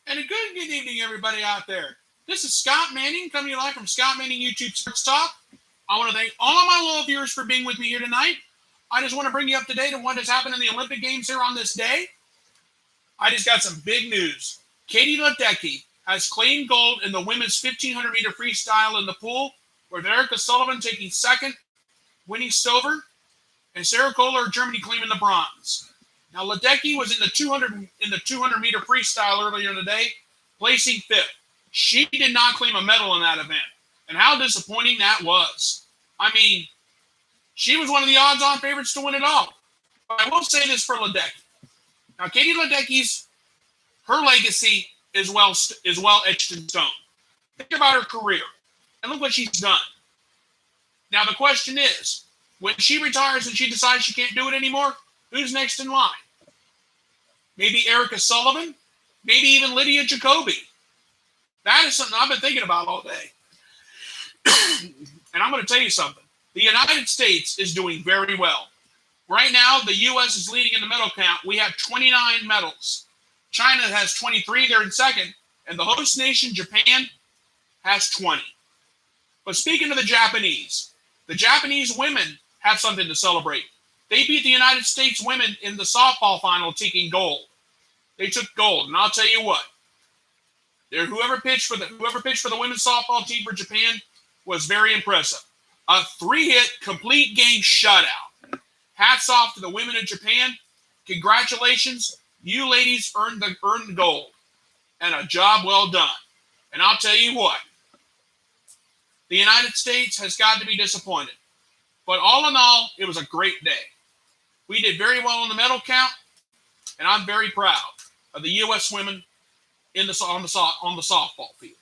And a good evening, everybody out there. This is Scott Manning coming to you live from Scott Manning YouTube Sports Talk. I want to thank all of my loyal viewers for being with me here tonight. I just want to bring you up to date on what has happened in the Olympic Games here on this day. I just got some big news. Katie Ledecky has claimed gold in the women's 1,500-meter freestyle in the pool, with Erica Sullivan taking second, winning silver, and Sarah Kohler of Germany claiming the bronze. Now, Ledecky was in the 200-meter freestyle earlier in the day, placing fifth. She did not claim a medal in that event, and how disappointing that was. I mean, she was one of the odds-on favorites to win it all. But I will say this for Ledecky. Now, Katie Ledecky's her legacy is well etched in stone. Think about her career, and look what she's done. Now, the question is, when she retires and she decides she can't do it anymore, who's next in line? Maybe Erica Sullivan? Maybe even Lydia Jacoby? That is something I've been thinking about all day. And I'm going to tell you something. The United States is doing very well. Right now, the U.S. is leading in the medal count. We have 29 medals. China has 23. They're in second. And the host nation, Japan, has 20. But speaking of the Japanese women have something to celebrate. They beat the United States women in the softball final, taking gold. They took gold, and I'll tell you what. Whoever pitched for the women's softball team for Japan was very impressive. A 3-hit complete game shutout. Hats off to the women of Japan. Congratulations, you ladies earned the gold, and a job well done. And I'll tell you what. The United States has got to be disappointed. But all in all, it was a great day. We did very well in the medal count, and I'm very proud of the U.S. women on the softball field.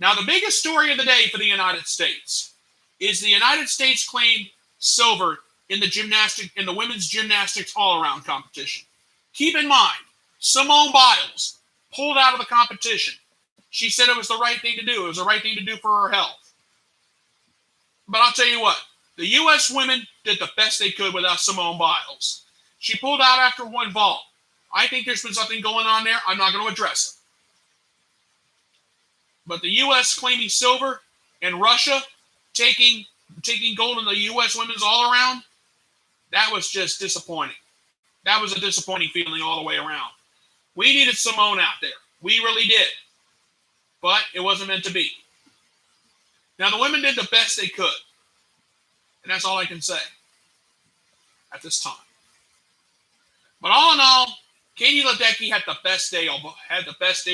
Now, the biggest story of the day for the United States is the United States claimed silver in the women's gymnastics all-around competition. Keep in mind, Simone Biles pulled out of the competition. She said it was the right thing to do. It was the right thing to do for her health. But I'll tell you what, the U.S. women did the best they could without Simone Biles. She pulled out after one vault. I think there's been something going on there. I'm not going to address it. But the U.S. claiming silver and Russia taking gold in the U.S. women's all-around, that was just disappointing. That was a disappointing feeling all the way around. We needed Simone out there. We really did. But it wasn't meant to be. Now, the women did the best they could. And that's all I can say at this time. But all in all, Katie Ledecky had the best day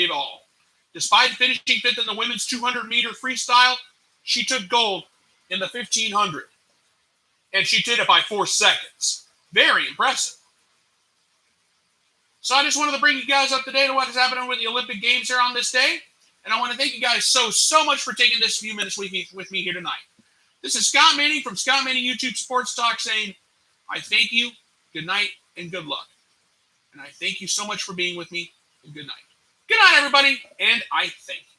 of all. Despite finishing fifth in the women's 200-meter freestyle, she took gold in the 1,500. And she did it by 4 seconds. Very impressive. So I just wanted to bring you guys up to date on what is happening with the Olympic Games here on this day. And I want to thank you guys so much for taking this few minutes with me here tonight. This is Scott Manning from Scott Manning YouTube Sports Talk saying, I thank you, good night, and good luck. And I thank you so much for being with me, and good night. Good night, everybody, and I thank you.